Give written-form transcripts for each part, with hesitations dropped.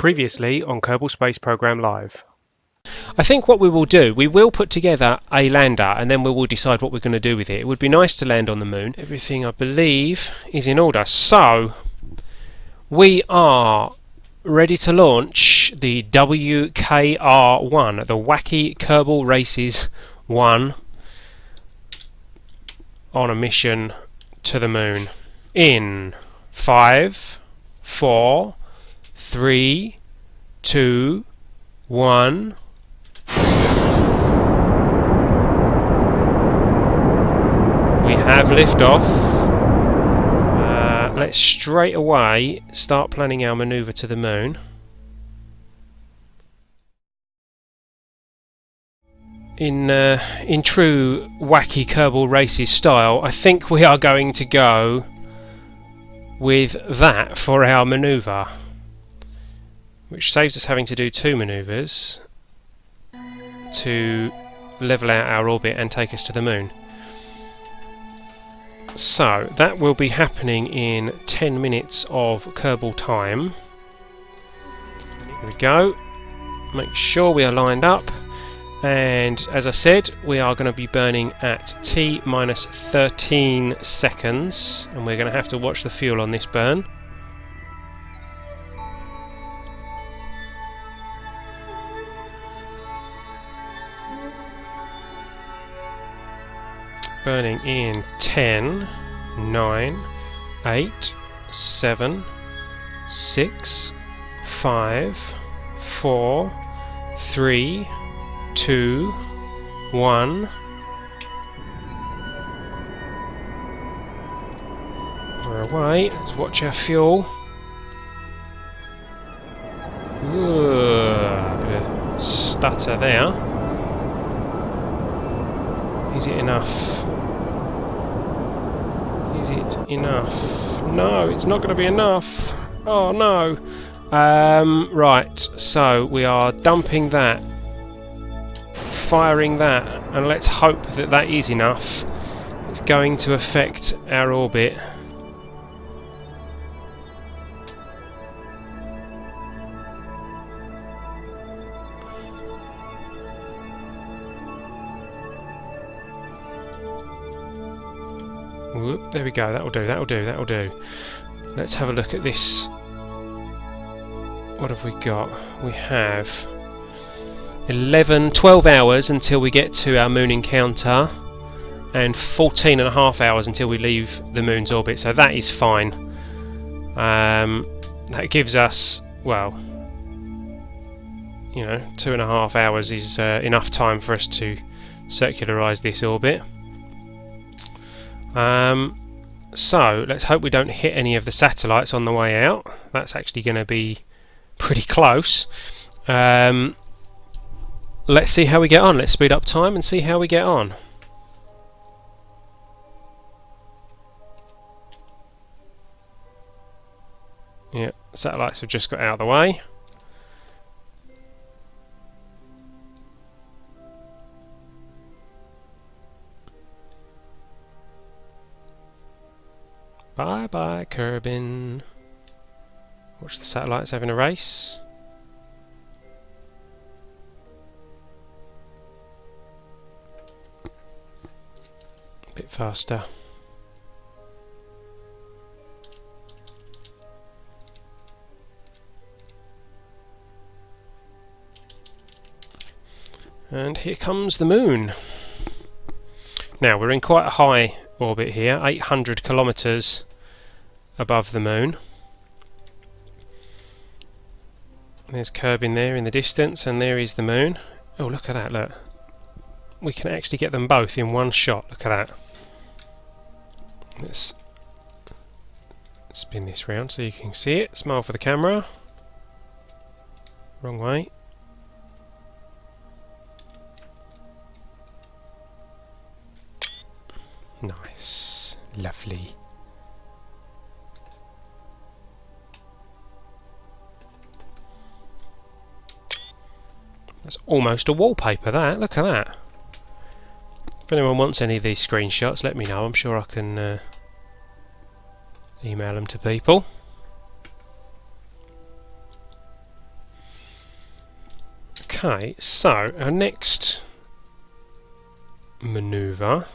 Previously on Kerbal Space Program Live. I think what we will do, we will put together a lander and then we will decide what we're going to do with it. It would be nice to land on the moon. Everything I believe is in order. So we are ready to launch the WKR-1, the Wacky Kerbal Races 1, on a mission to the moon. In 5, 4, 3, 2, 1. We have liftoff. Let's straight away start planning our manoeuvre to the moon. In true Wacky Kerbal Races style, I think we are going to go with that for our manoeuvre, which saves us having to do 2 manoeuvres to level out our orbit and take us to the moon. So that will be happening in 10 minutes of Kerbal time. Here we go. Make sure we are lined up. And as I said, we are going to be burning at T minus 13 seconds. And we're going to have to watch the fuel on this burn. Burning in 10, 9, 8, 7, 6, 5, 4, 3, 2, 1. We're away. Let's watch our fuel. Ooh, bit of stutter there. Is it enough? Is it enough? No, it's not going to be enough. Oh no. Right, so we are dumping that, firing that, and let's hope that that is enough. It's going to affect our orbit. Whoop, there we go, that'll do, that'll do, that'll do. Let's have a look at this. What have we got? We have 12 hours until we get to our moon encounter, and 14.5 hours until we leave the moon's orbit, so that is fine. That gives us, well, 2.5 hours is enough time for us to circularise this orbit. So let's hope we don't hit any of the satellites on the way out. That's actually going to be pretty close. Let's see how we get on. Let's speed up time and see how we get on. Yeah, satellites have just got out of the way. Bye bye, Kerbin. Watch the satellites having a race. A bit faster. And here comes the moon. Now we're in quite a high orbit here, 800 kilometers above the moon. There's Kerbin there in the distance, and there is the moon. Oh, look at that, look. We can actually get them both in one shot, look at that. Let's spin this round so you can see it. Smile for the camera. Wrong way. Nice. Lovely. That's almost a wallpaper, that. Look at that. If anyone wants any of these screenshots, let me know. I'm sure I can email them to people. Okay, so our next maneuver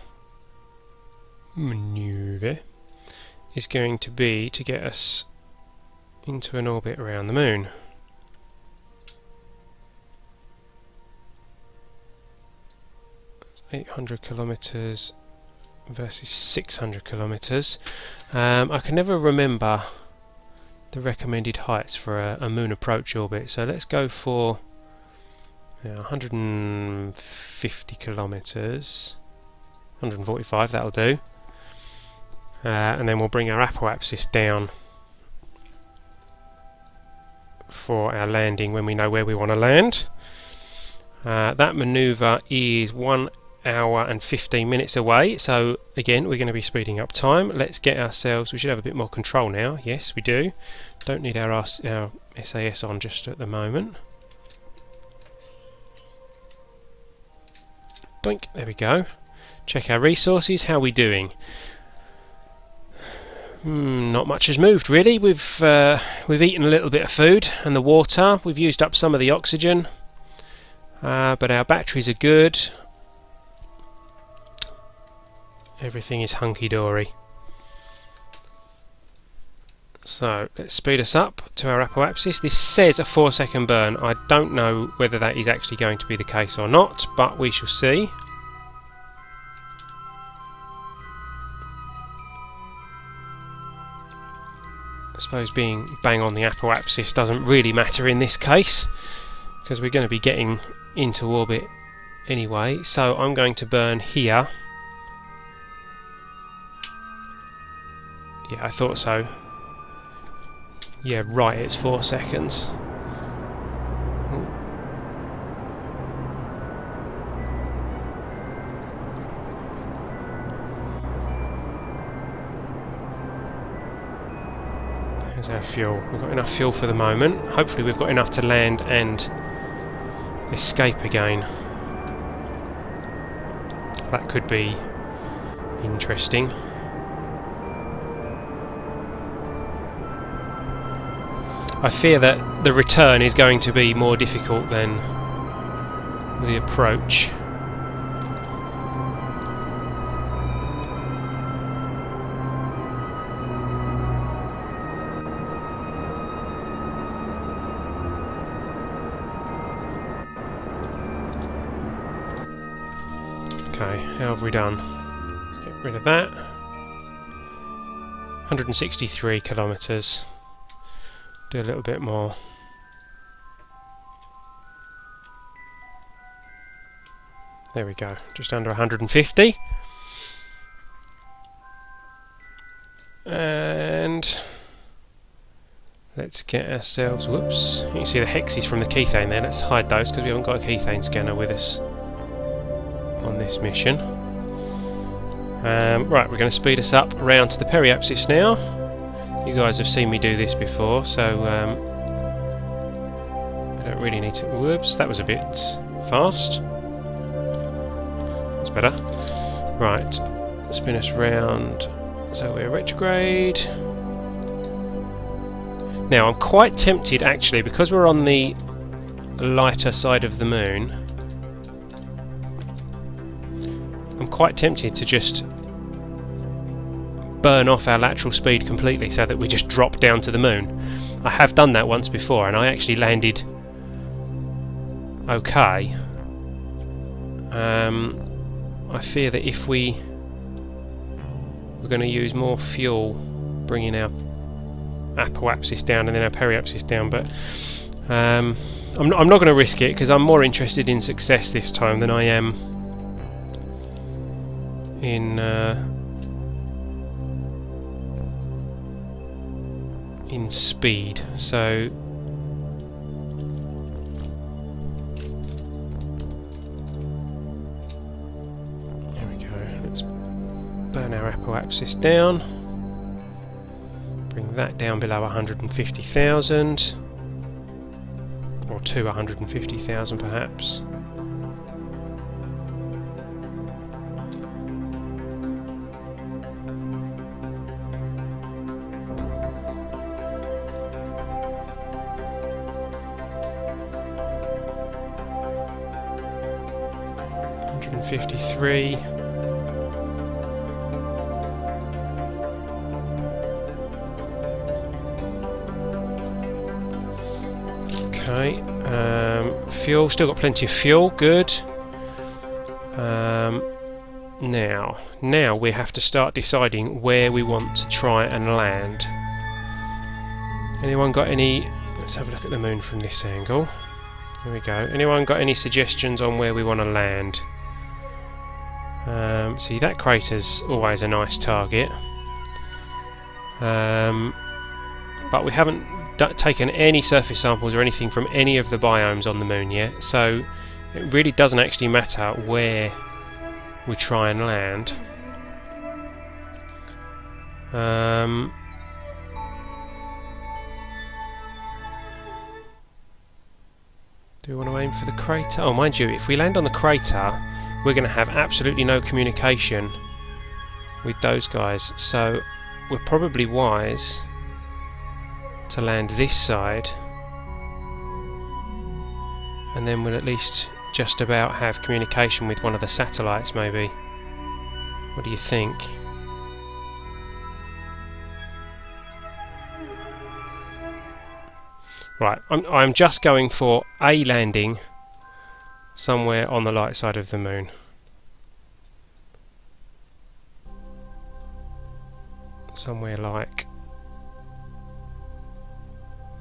is going to be to get us into an orbit around the moon. That's 800 kilometers versus 600 kilometers. I can never remember the recommended heights for a moon approach orbit, so let's go for 150 kilometers, 145, that'll do. And then we'll bring our apoapsis down for our landing when we know where we want to land. That manoeuvre is 1 hour and 15 minutes away, so again we're going to be speeding up time. Let's get ourselves, we should have a bit more control now. Yes, we do. Don't need our SAS on just at the moment. Doink, there we go. Check our resources. How are we doing? Not much has moved really. We've eaten a little bit of food and the water. We've used up some of the oxygen, but our batteries are good. Everything is hunky-dory. So let's speed us up to our apoapsis. This says a 4-second burn. I don't know whether that is actually going to be the case or not, but we shall see. I suppose being bang on the apoapsis doesn't really matter in this case, because we're going to be getting into orbit anyway. So I'm going to burn here. Yeah, I thought so. Yeah, right, it's 4 seconds. There's our fuel. We've got enough fuel for the moment. Hopefully we've got enough to land and escape again. That could be interesting. I fear that the return is going to be more difficult than the approach. Okay, how have we done? Let's get rid of that. 163 kilometres. Do a little bit more. There we go, just under 150. And let's get ourselves, whoops, you can see the hexes from the kethane there. Let's hide those because we haven't got a kethane scanner with us on this mission. Right, we're going to speed us up around to the periapsis now. You guys have seen me do this before, so I don't really need to... Whoops, that was a bit fast. That's better. Right, spin us round so we're retrograde. Now, I'm quite tempted, actually, because we're on the lighter side of the moon, I'm quite tempted to just burn off our lateral speed completely so that we just drop down to the moon. I have done that once before and I actually landed okay. I fear that if we're going to use more fuel bringing our apoapsis down and then our periapsis down, but I'm not going to risk it because I'm more interested in success this time than I am in speed. So there we go. Let's burn our apoapsis down. Bring that down below 150,000 or to 150,000 perhaps. 153. Okay, fuel, still got plenty of fuel, good. Now we have to start deciding where we want to try and land. Anyone got any... Let's have a look at the moon from this angle. There we go. Anyone got any suggestions on where we want to land? See, that crater's always a nice target. But we haven't taken any surface samples or anything from any of the biomes on the moon yet, so it really doesn't actually matter where we try and land. Do we want to aim for the crater? Oh, mind you, if we land on the crater, we're going to have absolutely no communication with those guys, so we're probably wise to land this side, and then we'll at least just about have communication with one of the satellites, maybe. What do you think? Right, I'm just going for a landing somewhere on the light side of the moon. Somewhere like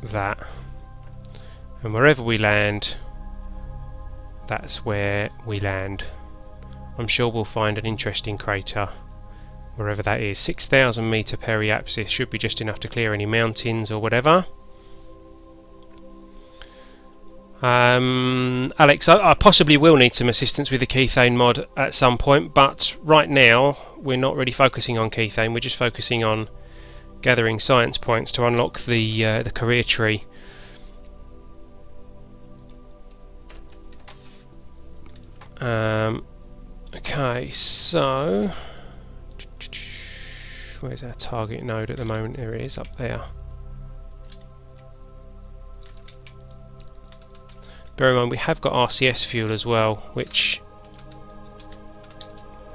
that. And wherever we land, that's where we land. I'm sure we'll find an interesting crater wherever that is. 6,000 metre periapsis should be just enough to clear any mountains or whatever. Alex, I possibly will need some assistance with the Kethane mod at some point, but right now we're not really focusing on Kethane, we're just focusing on gathering science points to unlock the career tree. Okay, so where's our target node at the moment? There it is, up there. Bear in mind we have got RCS fuel as well, which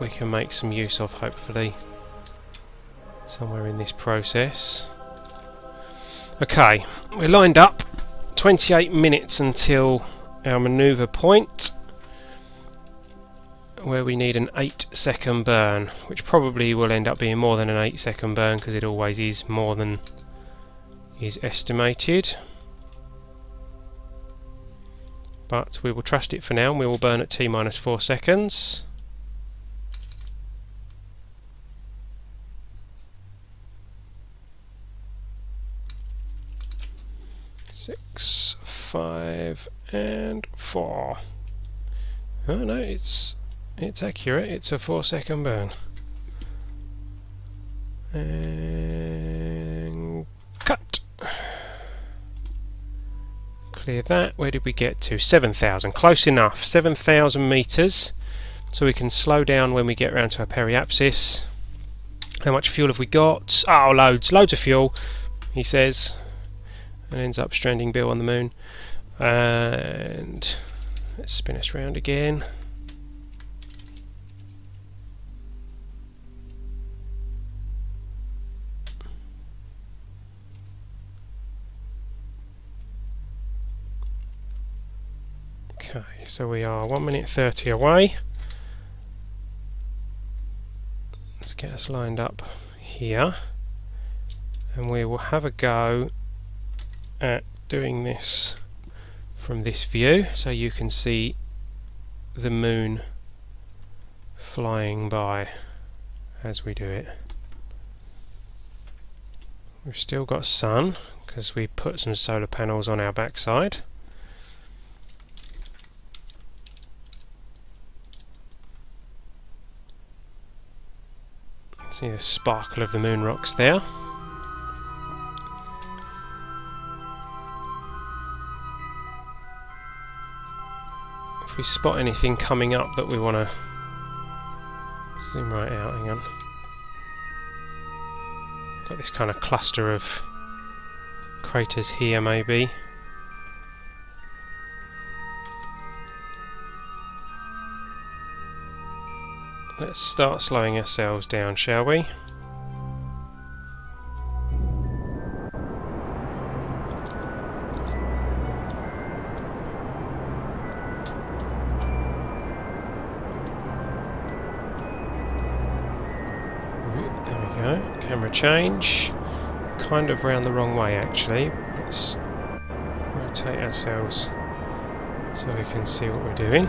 we can make some use of, hopefully, somewhere in this process. Okay, we're lined up. 28 minutes until our manoeuvre point, where we need an 8-second burn, which probably will end up being more than an 8-second burn, because it always is more than is estimated. But we will trust it for now, and we will burn at T-4 seconds. 6, 5, and 4. Oh no, it's accurate. It's a 4-second burn. And cut. Clear that. Where did we get to? 7,000. Close enough. 7,000 metres. So we can slow down when we get around to our periapsis. How much fuel have we got? Oh, loads. Loads of fuel, he says. And ends up stranding Bill on the moon. And let's spin us round again. Okay, so we are 1 minute 30 away. Let's get us lined up here, and we will have a go at doing this from this view, so you can see the moon flying by as we do it. We've still got sun because we put some solar panels on our backside. See the sparkle of the moon rocks there. If we spot anything coming up that we want to zoom right out, hang on. Got this kind of cluster of craters here, maybe. let's start slowing ourselves down, shall we? Camera change, kind of round the wrong way actually. Let's rotate ourselves so we can see what we're doing.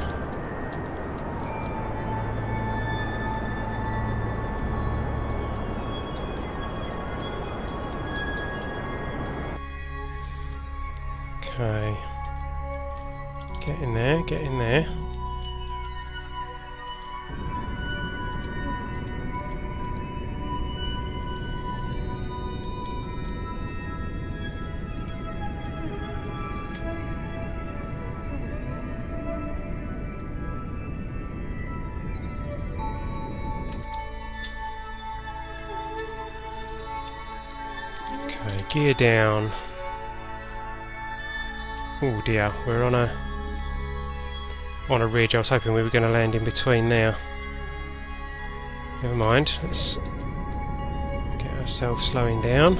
Okay, get in there, get in there. Okay, gear down. Oh dear, we're on a ridge. I was hoping we were going to land in between there. Never mind. Let's get ourselves slowing down.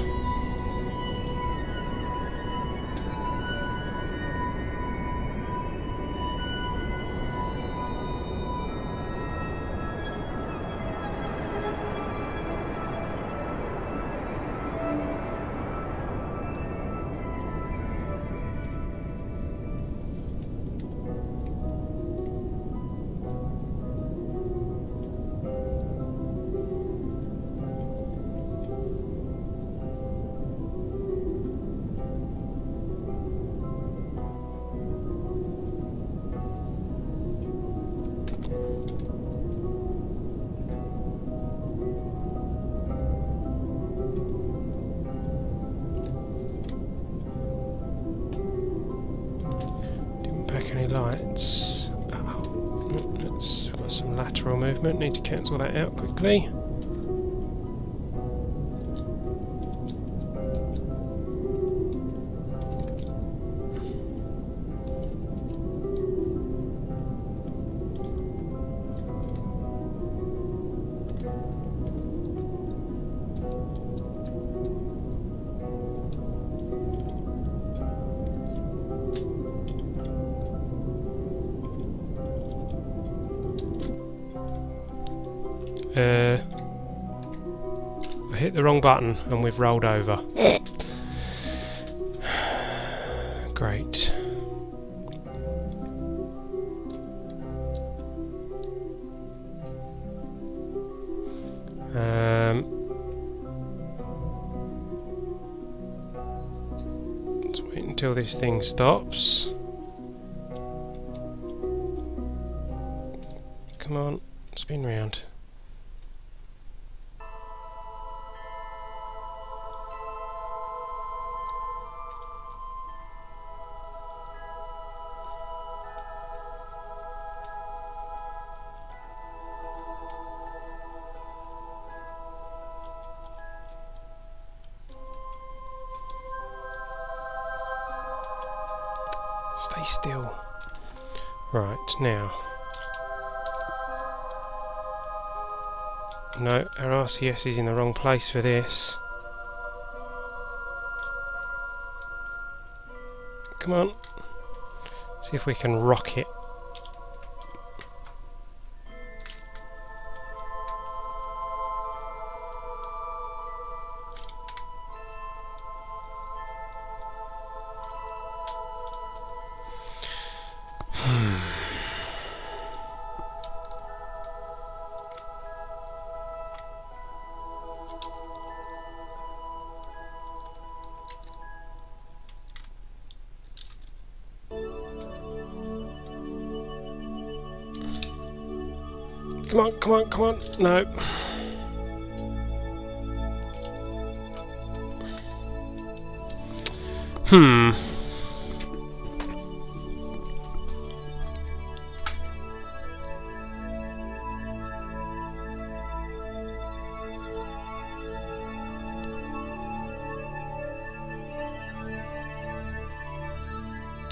Any lights? Let's got some lateral movement. Need to cancel that out quickly. I hit the wrong button and we've rolled over. Great. Let's wait until this thing stops. Come on, spin round. Stay still. Right, now. No, our RCS is in the wrong place for this. Come on. See if we can rock it. Come on, come on, come on. No.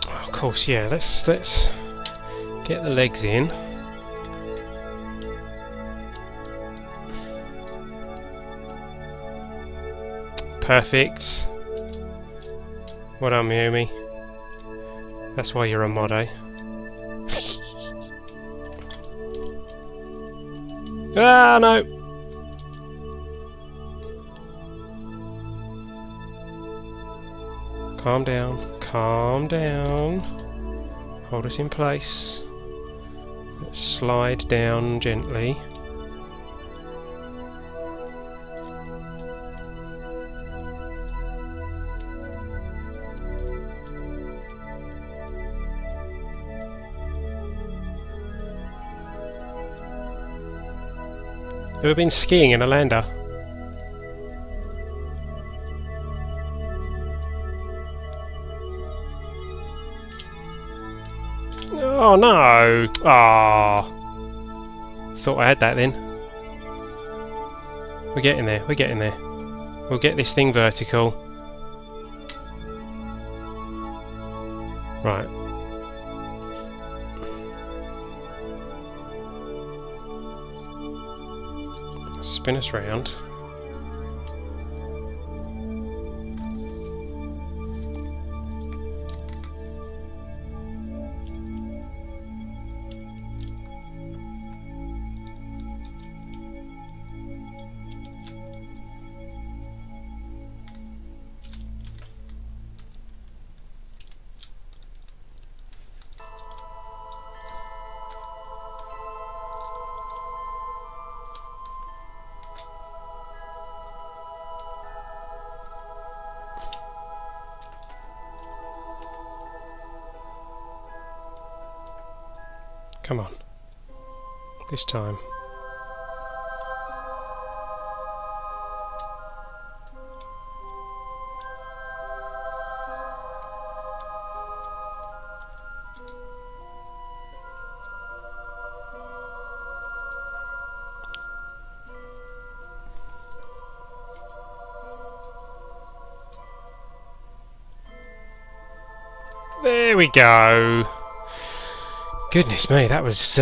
Of course, yeah. Let's get the legs in. Perfect. Well done, Mayumi. That's why you're a mod, eh? Ah, no! Calm down. Calm down. Hold us in place. Let's slide down gently. Ever been skiing in a lander? Oh no! Ah, thought I had that then. We're getting there, we're getting there. We'll get this thing vertical. Right. Spin us round. Come on. This time. There we go. Goodness me, that was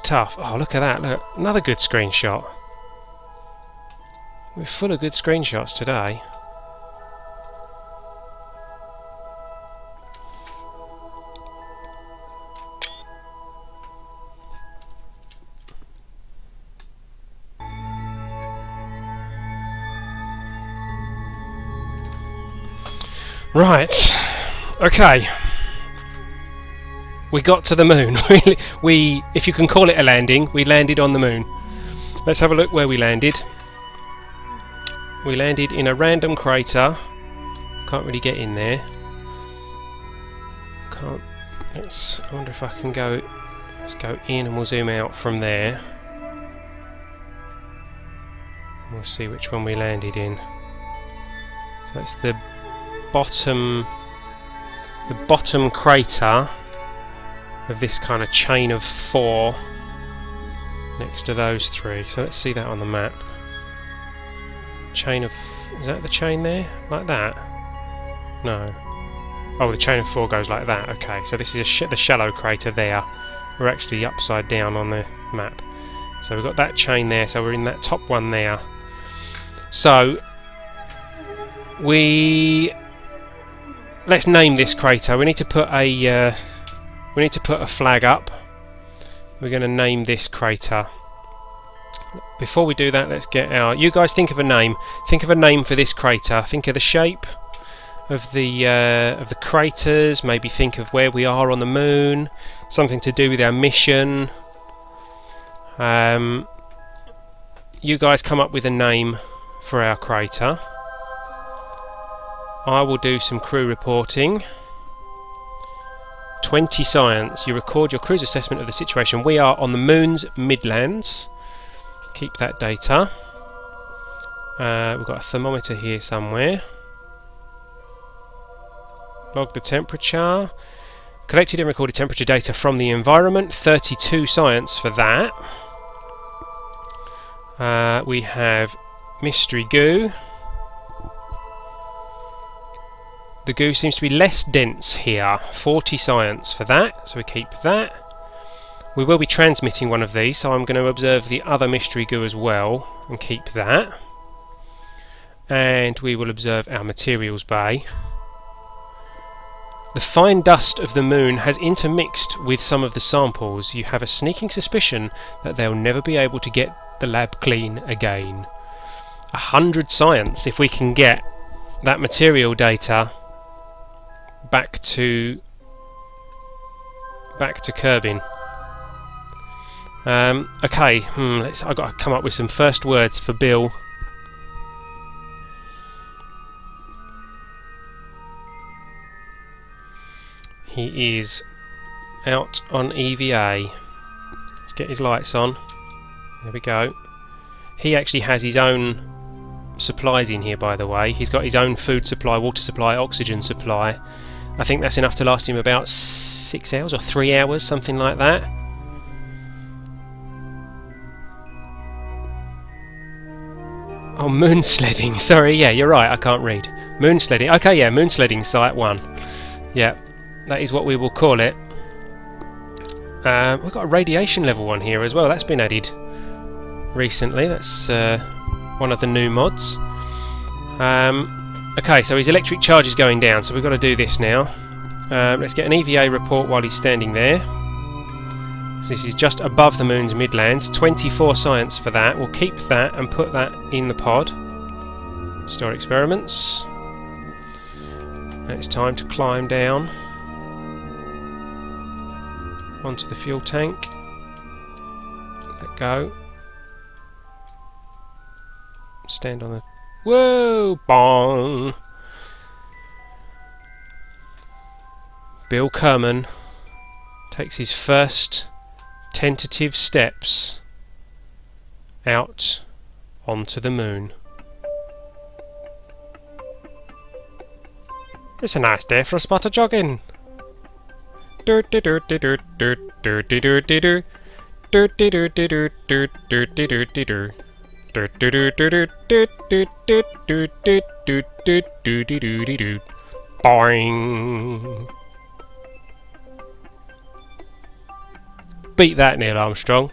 tough. Oh, look at that! Look, another good screenshot. We're full of good screenshots today. Right. Okay. We got to the moon. we, if you can call it a landing, we landed on the moon. Let's have a look where we landed. We landed in a random crater. Can't really get in there. Can't. I wonder if I can go. Let's go in and we'll zoom out from there. We'll see which one we landed in. So it's the bottom crater of this kind of chain of 4 next to those 3. So let's see that on the map. Chain of... is that the chain there? Like that? No. Oh, the chain of 4 goes like that. Okay, so this is the shallow crater there. We're actually upside down on the map. So we've got that chain there, so we're in that top one there. So let's name this crater. We need to put a flag up. We're going to name this crater. Before we do that, let's get our... you guys think of a name. Think of a name for this crater. Think of the shape of the craters. Maybe think of where we are on the moon. Something to do with our mission. You guys come up with a name for our crater. I will do some crew reporting. 20 science. You record your crew's assessment of the situation. We are on the moon's midlands. Keep that data. We've got a thermometer here somewhere. Log the temperature. Collected and recorded temperature data from the environment. 32 science for that. We have mystery goo. The goo seems to be less dense here. 40 science for that, so we keep that. We will be transmitting one of these, so I'm going to observe the other mystery goo as well and keep that. and we will observe our materials bay. The fine dust of the moon has intermixed with some of the samples. You have a sneaking suspicion that they'll never be able to get the lab clean again. 100 science if we can get that material data back to Kerbin. Okay, I've got to come up with some first words for Bill. He is out on EVA. Let's get his lights on. There we go. He actually has his own supplies in here, by the way. He's got his own food supply, water supply, oxygen supply. I think that's enough to last him about 6 hours or 3 hours, something like that. Oh, Munsledding. Sorry, yeah, you're right, I can't read. Munsledding. Okay, yeah, Munsledding Site 1. Yeah, that is what we will call it. We've got a radiation level one here as well. That's been added recently. That's one of the new mods. Okay, so his electric charge is going down, so we've got to do this now. Let's get an EVA report while he's standing there. So this is just above the moon's midlands. 24 science for that. We'll keep that and put that in the pod. Store experiments. And it's time to climb down onto the fuel tank. Let go. Stand on the... Whoa! Bong! Bill Kerman takes his first tentative steps out onto the moon. It's a nice day for a spot of jogging. Dirt dirt dirt dirt dirt dirt dirt dirt dirt dirt dirt dirt dirt dirt dirt dirt. Boing. Beat that, Neil Armstrong.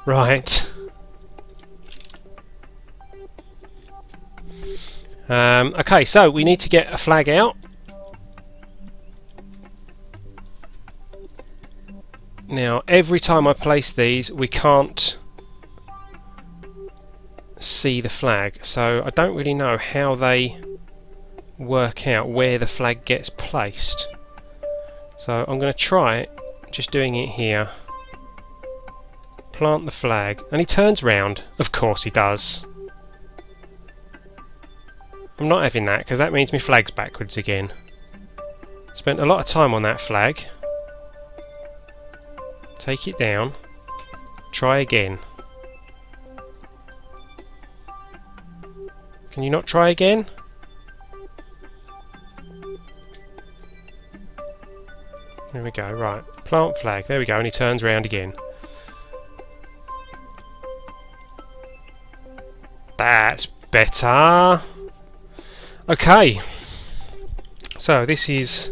Right. Okay, so we need to get a flag out. Now, every time I place these, we can't see the flag, so I don't really know how they work out where the flag gets placed. So I'm going to try just doing it here. Plant the flag, and he turns round. Of course he does. I'm not having that, because that means my flag's backwards again. Spent a lot of time on that flag. Take it down. Try again. Can you not try again? There we go, right. Plant flag, there we go, and he turns round again. That's better. Okay. So this is...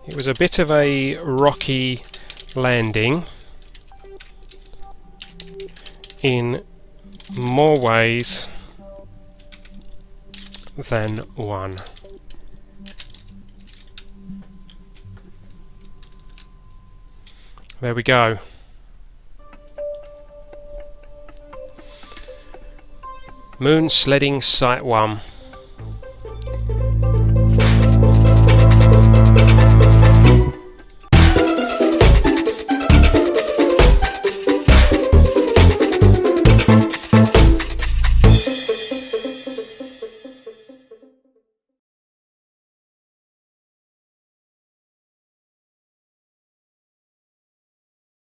It was a bit of a rocky landing in more ways than one. There we go. Munsledding Site 1.